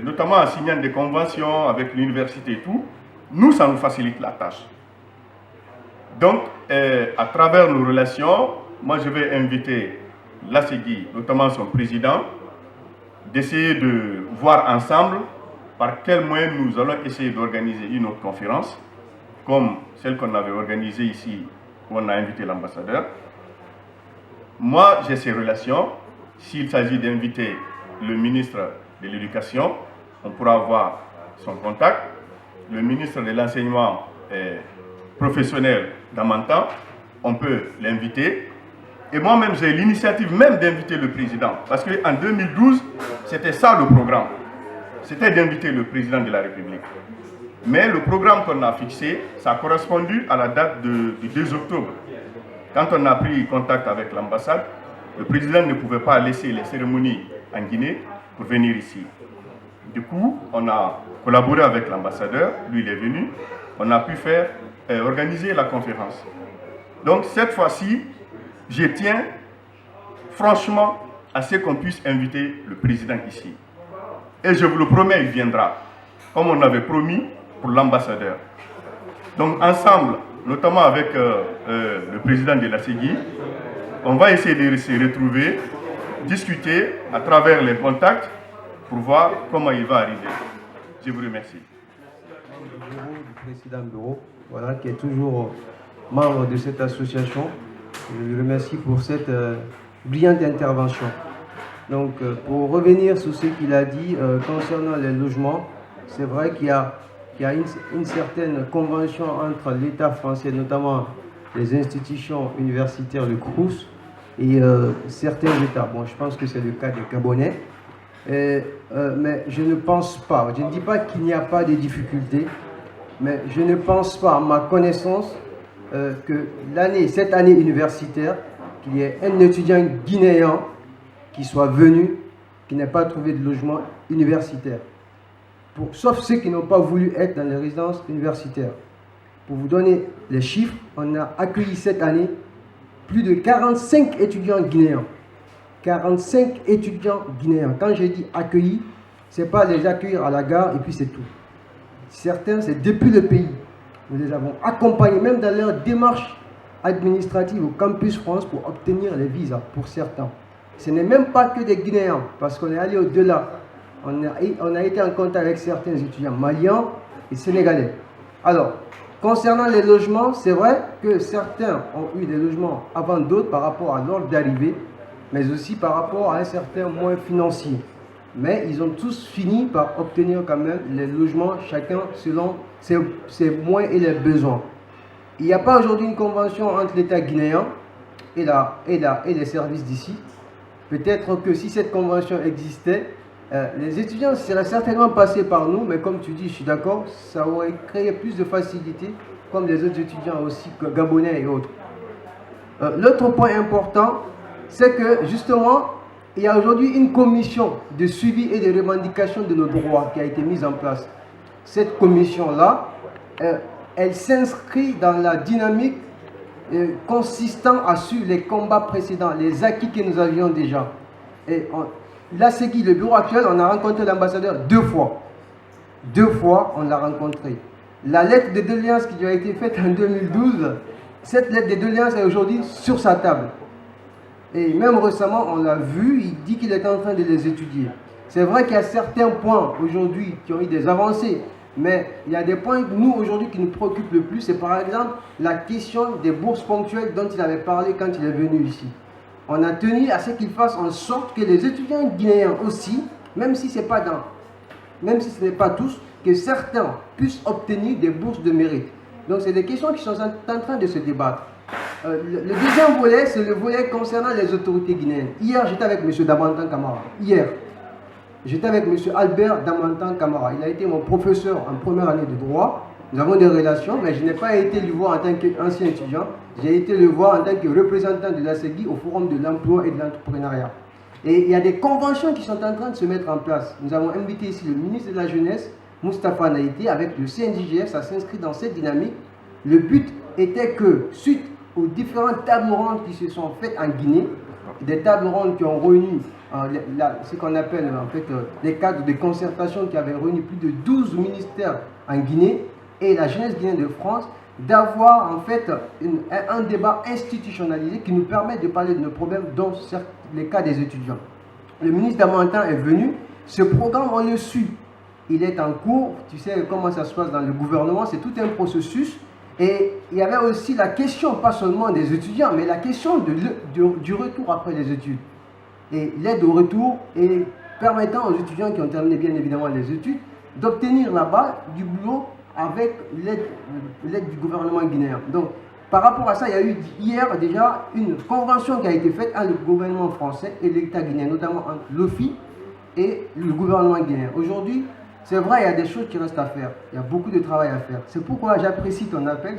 notamment en signant des conventions avec l'université et tout, nous, ça nous facilite la tâche. Donc, à travers nos relations, moi, je vais inviter l'ASEGI, notamment son président, d'essayer de voir ensemble par quels moyens nous allons essayer d'organiser une autre conférence, comme celle qu'on avait organisée ici, où on a invité l'ambassadeur. Moi, j'ai ces relations. S'il s'agit d'inviter le ministre de l'Éducation, on pourra avoir son contact. Le ministre de l'Enseignement professionnel d'Amantan, on peut l'inviter. Et moi-même, j'ai l'initiative même d'inviter le président. Parce qu'en 2012, c'était ça le programme. C'était d'inviter le président de la République. Mais le programme qu'on a fixé, ça a correspondu à la date du 2 octobre. Quand on a pris contact avec l'ambassade, le président ne pouvait pas laisser les cérémonies en Guinée pour venir ici. Du coup, on a collaboré avec l'ambassadeur, lui il est venu, on a pu organiser la conférence. Donc cette fois-ci, je tiens franchement à ce qu'on puisse inviter le président ici. Et je vous le promets, il viendra, comme on avait promis pour l'ambassadeur. Donc ensemble, notamment avec le président de la CEGI, on va essayer de se retrouver, discuter à travers les contacts pour voir comment il va arriver. Je vous remercie. Du président bureau, voilà, qui est toujours membre de cette association. Je le remercie pour cette brillante intervention. Donc, pour revenir sur ce qu'il a dit concernant les logements, c'est vrai qu'il y a une certaine convention entre l'État français, notamment les institutions universitaires, le CROUS, et certains États. Bon, je pense que c'est le cas des Gabonais. Mais je ne pense pas, je ne dis pas qu'il n'y a pas de difficultés, mais je ne pense pas, à ma connaissance, que cette année universitaire, qu'il y ait un étudiant guinéen qui soit venu, qui n'ait pas trouvé de logement universitaire. Sauf ceux qui n'ont pas voulu être dans les résidences universitaires. Pour vous donner les chiffres, on a accueilli cette année plus de 45 étudiants guinéens. 45 étudiants guinéens. Quand j'ai dit accueillis, ce n'est pas les accueillir à la gare et puis c'est tout. Certains, c'est depuis le pays. Nous les avons accompagnés, même dans leur démarche administrative au Campus France pour obtenir les visas pour certains. Ce n'est même pas que des Guinéens, parce qu'on est allé au-delà. On a été en contact avec certains étudiants maliens et sénégalais. Alors, concernant les logements, c'est vrai que certains ont eu des logements avant d'autres par rapport à l'ordre d'arrivée, mais aussi par rapport à un certain moyen financier. Mais ils ont tous fini par obtenir quand même les logements, chacun selon ses moyens et les besoins. Il n'y a pas aujourd'hui une convention entre l'État guinéen et les services d'ici. Peut-être que si cette convention existait, les étudiants seraient certainement passés par nous, mais comme tu dis, je suis d'accord, ça aurait créé plus de facilité, comme les autres étudiants aussi, gabonais et autres. L'autre point important, c'est que justement, il y a aujourd'hui une commission de suivi et de revendication de nos droits qui a été mise en place. Cette commission-là, elle s'inscrit dans la dynamique consistant à suivre les combats précédents, les acquis que nous avions déjà. Et l'ASEGI, le bureau actuel, on a rencontré l'ambassadeur 2 fois. 2 fois, on l'a rencontré. La lettre de doléance qui lui a été faite en 2012, cette lettre de doléance est aujourd'hui sur sa table. Et même récemment, on l'a vu, il dit qu'il est en train de les étudier. C'est vrai qu'il y a certains points aujourd'hui qui ont eu des avancées, Mais il y a des points, nous, aujourd'hui, qui nous préoccupent le plus. C'est par exemple la question des bourses ponctuelles dont il avait parlé quand il est venu ici. On a tenu à ce qu'il fasse en sorte que les étudiants guinéens aussi, même si ce n'est pas tous, que certains puissent obtenir des bourses de mérite. Donc, c'est des questions qui sont en train de se débattre. Le deuxième volet, c'est le volet concernant les autorités guinéennes. Hier, j'étais avec M. Damantan Camara. Hier, j'étais avec M. Albert Damantan Camara. Il a été mon professeur en première année de droit. Nous avons des relations, mais je n'ai pas été le voir en tant qu'ancien étudiant. J'ai été le voir en tant que représentant de la CEGI au Forum de l'emploi et de l'entrepreneuriat. Et il y a des conventions qui sont en train de se mettre en place. Nous avons invité ici le ministre de la Jeunesse, Moustapha Naïté, avec le CNJGF. Ça s'inscrit dans cette dynamique. Le but était que, suite aux différentes tables rondes qui se sont faites en Guinée, des tables rondes qui ont réuni ce qu'on appelle en fait les cadres de concertation qui avaient réuni plus de 12 ministères en Guinée et la jeunesse guinéenne de France, d'avoir en fait un débat institutionnalisé qui nous permet de parler de nos problèmes dans les cas des étudiants. Le ministre Damantan est venu, ce programme on le suit, il est en cours, tu sais comment ça se passe dans le gouvernement, c'est tout un processus. Et il y avait aussi la question, pas seulement des étudiants, mais la question du retour après les études. Et l'aide au retour et permettant aux étudiants qui ont terminé bien évidemment les études d'obtenir là-bas du boulot avec l'aide du gouvernement guinéen. Donc, par rapport à ça, il y a eu hier déjà une convention qui a été faite entre le gouvernement français et l'État guinéen, notamment entre l'OFI et le gouvernement guinéen. Aujourd'hui, c'est vrai, il y a des choses qui restent à faire. Il y a beaucoup de travail à faire. C'est pourquoi j'apprécie ton appel.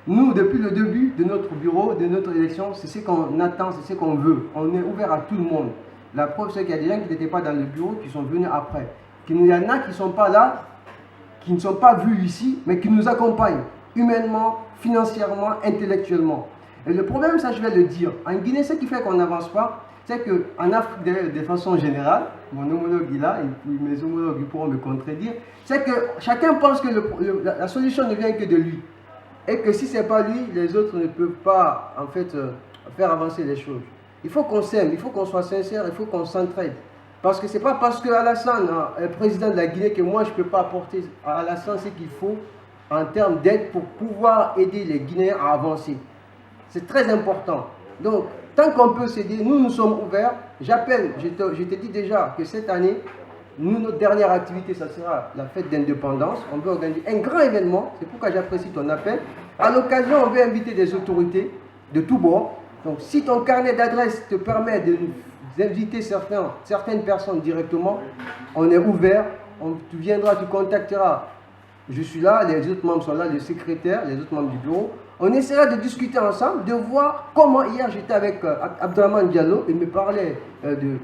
Nous, depuis le début de notre bureau, de notre élection, c'est ce qu'on attend, c'est ce qu'on veut. On est ouvert à tout le monde. La preuve, c'est qu'il y a des gens qui n'étaient pas dans le bureau, qui sont venus après. Il y en a qui ne sont pas là, qui ne sont pas vus ici, mais qui nous accompagnent humainement, financièrement, intellectuellement. Et le problème, ça je vais le dire, en Guinée, ce qui fait qu'on n'avance pas, c'est qu'en Afrique, de façon générale, mon homologue est là, et puis mes homologues ils pourront me contredire, c'est que chacun pense que la solution ne vient que de lui. Et que si ce n'est pas lui, les autres ne peuvent pas, en fait, faire avancer les choses. Il faut qu'on s'aime, il faut qu'on soit sincère, il faut qu'on s'entraide. Parce que ce n'est pas parce que Alassane est président de la Guinée que moi je ne peux pas apporter à Alassane ce qu'il faut en termes d'aide pour pouvoir aider les Guinéens à avancer. C'est très important. Donc, tant qu'on peut s'aider, nous sommes ouverts. J'appelle, je te dis déjà que cette année, notre dernière activité, ça sera la fête d'indépendance. On veut organiser un grand événement, c'est pourquoi j'apprécie ton appel. À l'occasion, on veut inviter des autorités de tous bords. Donc, si ton carnet d'adresse te permet d'inviter certaines personnes directement, on est ouvert. Tu viendras, tu contacteras. Je suis là, les autres membres sont là, le secrétaire, les autres membres du bureau. On essaiera de discuter ensemble, de voir comment. Hier, j'étais avec Abdraman Diallo, il me parlait de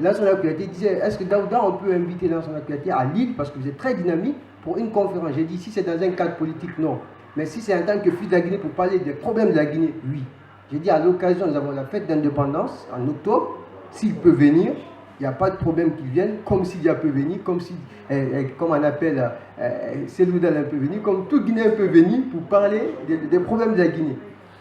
Lansana Kouyaté. Il disait, est-ce que Daouda, on peut inviter Lansana Kouyaté à Lille, parce que vous êtes très dynamique, pour une conférence. J'ai dit, si c'est dans un cadre politique, non. Mais si c'est en tant que fils de la Guinée, pour parler des problèmes de la Guinée, oui. J'ai dit, à l'occasion, nous avons la fête d'indépendance, en octobre. S'il peut venir, il n'y a pas de problème qu'il vienne, comme Sidia peut venir, comme on appelle Seloudal peut venir, comme tout Guinéen peut venir pour parler des problèmes de la Guinée.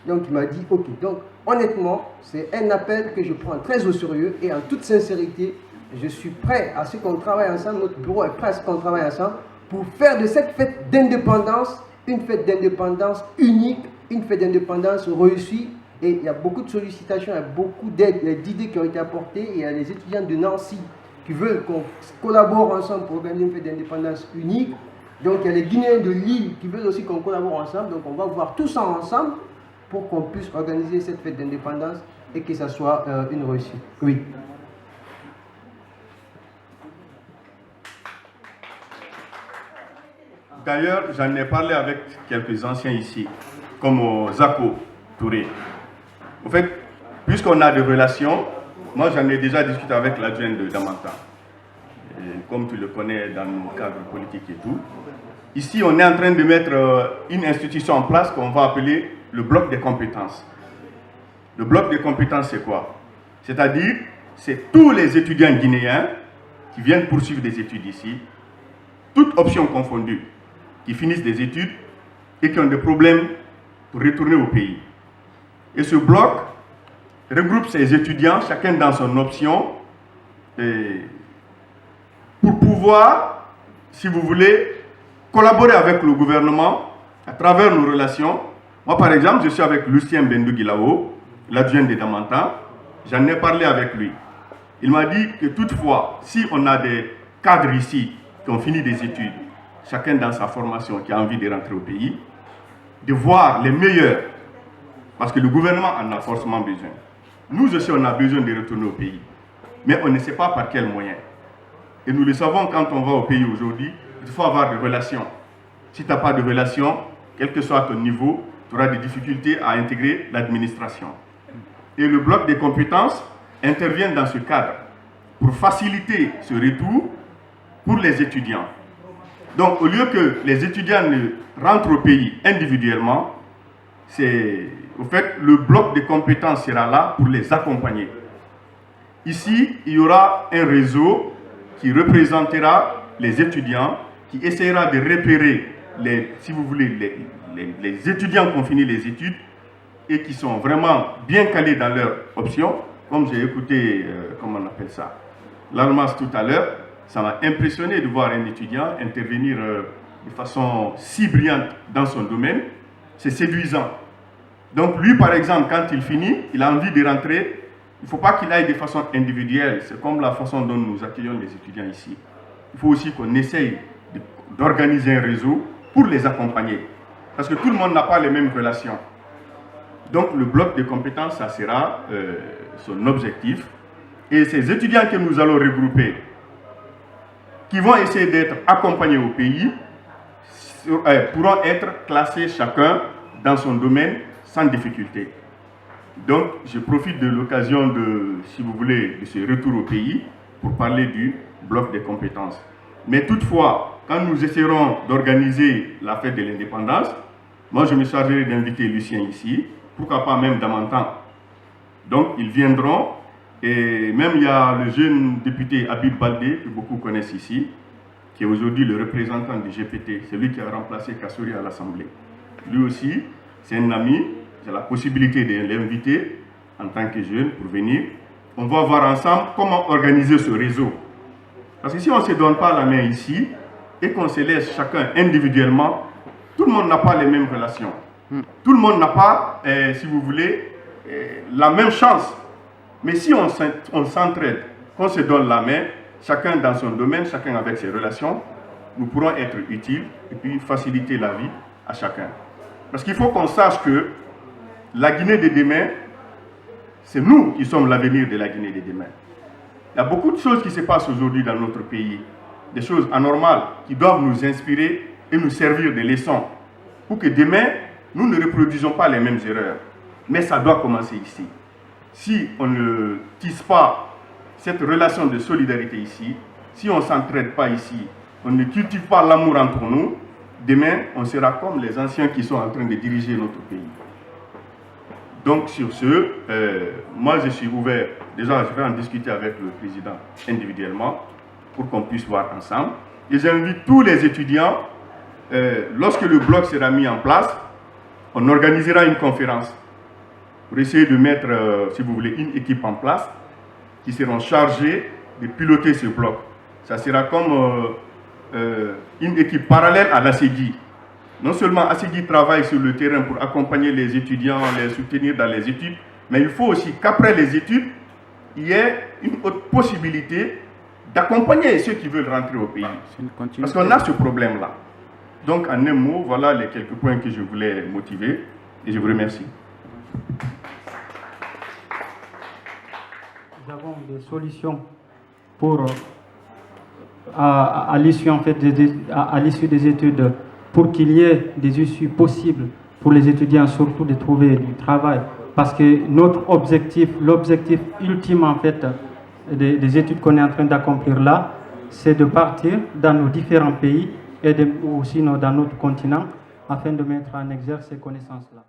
Donc il m'a dit ok. Donc honnêtement, c'est un appel que je prends très au sérieux et en toute sincérité, je suis prêt à ce qu'on travaille ensemble, notre bureau est prêt à ce qu'on travaille ensemble pour faire de cette fête d'indépendance une fête d'indépendance unique, une fête d'indépendance réussie. Et il y a beaucoup de sollicitations, il y a beaucoup d'idées qui ont été apportées. Et il y a les étudiants de Nancy qui veulent qu'on collabore ensemble pour organiser une fête d'indépendance unique. Donc il y a les Guinéens de Lille qui veulent aussi qu'on collabore ensemble. Donc on va voir tout ça ensemble pour qu'on puisse organiser cette fête d'indépendance et que ça soit une réussite. Oui. D'ailleurs, j'en ai parlé avec quelques anciens ici, comme Zako Touré. En fait, puisqu'on a des relations, moi j'en ai déjà discuté avec l'adjoint de Damantan. Comme tu le connais dans le cadre politique et tout. Ici, on est en train de mettre une institution en place qu'on va appeler le bloc des compétences. Le bloc des compétences, c'est quoi? C'est-à-dire, c'est tous les étudiants guinéens qui viennent poursuivre des études ici, toutes options confondues, qui finissent des études et qui ont des problèmes pour retourner au pays. Et ce bloc regroupe ces étudiants, chacun dans son option, pour pouvoir, si vous voulez, collaborer avec le gouvernement à travers nos relations. Moi, par exemple, je suis avec Lucien Bendou-Guilao, l'adjoint des Damantins. J'en ai parlé avec lui. Il m'a dit que toutefois, si on a des cadres ici qui ont fini des études, chacun dans sa formation, qui a envie de rentrer au pays, de voir les meilleurs, parce que le gouvernement en a forcément besoin. Nous aussi, on a besoin de retourner au pays, mais on ne sait pas par quels moyens. Et nous le savons quand on va au pays aujourd'hui, il faut avoir des relations. Si tu n'as pas de relations, quel que soit ton niveau, tu auras des difficultés à intégrer l'administration. Et le bloc des compétences intervient dans ce cadre pour faciliter ce retour pour les étudiants. Donc, au lieu que les étudiants ne rentrent au pays individuellement, au fait, le bloc de compétences sera là pour les accompagner. Ici, il y aura un réseau qui représentera les étudiants, qui essaiera de repérer, si vous voulez, les étudiants qui ont fini les études et qui sont vraiment bien calés dans leurs options, comme j'ai écouté, comment on appelle ça, l'Almas tout à l'heure. Ça m'a impressionné de voir un étudiant intervenir de façon si brillante dans son domaine. C'est séduisant. Donc lui, par exemple, quand il finit, il a envie de rentrer. Il ne faut pas qu'il aille de façon individuelle. C'est comme la façon dont nous accueillons les étudiants ici. Il faut aussi qu'on essaye d'organiser un réseau pour les accompagner. Parce que tout le monde n'a pas les mêmes relations. Donc le bloc de compétences, ça sera son objectif. Et ces étudiants que nous allons regrouper, qui vont essayer d'être accompagnés au pays, pourront être classés chacun dans son domaine sans difficulté. Donc, je profite de l'occasion de, si vous voulez, de ce retour au pays pour parler du bloc des compétences. Mais toutefois, quand nous essaierons d'organiser la fête de l'indépendance, moi je me chargerai d'inviter Lucien ici, pourquoi pas même Damantan. Donc, ils viendront. Et même il y a le jeune député Habib Baldé, que beaucoup connaissent ici, qui est aujourd'hui le représentant du GPT, celui qui a remplacé Kassouri à l'Assemblée. Lui aussi, c'est un ami, j'ai la possibilité de l'inviter en tant que jeune pour venir. On va voir ensemble comment organiser ce réseau. Parce que si on ne se donne pas la main ici et qu'on se laisse chacun individuellement, tout le monde n'a pas les mêmes relations. Tout le monde n'a pas, si vous voulez, la même chance. Mais si on s'entraide, qu'on se donne la main, chacun dans son domaine, chacun avec ses relations, nous pourrons être utiles et puis faciliter la vie à chacun. Parce qu'il faut qu'on sache que la Guinée de demain, c'est nous qui sommes l'avenir de la Guinée de demain. Il y a beaucoup de choses qui se passent aujourd'hui dans notre pays, des choses anormales qui doivent nous inspirer et nous servir de leçons pour que demain, nous ne reproduisons pas les mêmes erreurs. Mais ça doit commencer ici. Si on ne tisse pas cette relation de solidarité ici, si on ne s'entraide pas ici, on ne cultive pas l'amour entre nous, demain, on sera comme les anciens qui sont en train de diriger notre pays. Donc, sur ce, moi, je suis ouvert. Déjà, je vais en discuter avec le président individuellement pour qu'on puisse voir ensemble. Et j'invite tous les étudiants, lorsque le bloc sera mis en place, on organisera une conférence pour essayer de mettre, si vous voulez, une équipe en place qui seront chargés de piloter ce bloc. Ça sera comme une équipe parallèle à l'ACEDI. Non seulement ACEDI travaille sur le terrain pour accompagner les étudiants, les soutenir dans les études, mais il faut aussi qu'après les études, il y ait une autre possibilité d'accompagner ceux qui veulent rentrer au pays. Parce qu'on a ce problème-là. Donc, en un mot, voilà les quelques points que je voulais motiver et je vous remercie. Nous avons des solutions pour, à l'issue en fait, à l'issue des études, pour qu'il y ait des issues possibles pour les étudiants, surtout de trouver du travail. Parce que notre objectif, l'objectif ultime en fait des études qu'on est en train d'accomplir là, c'est de partir dans nos différents pays et aussi dans notre continent afin de mettre en exergue ces connaissances-là.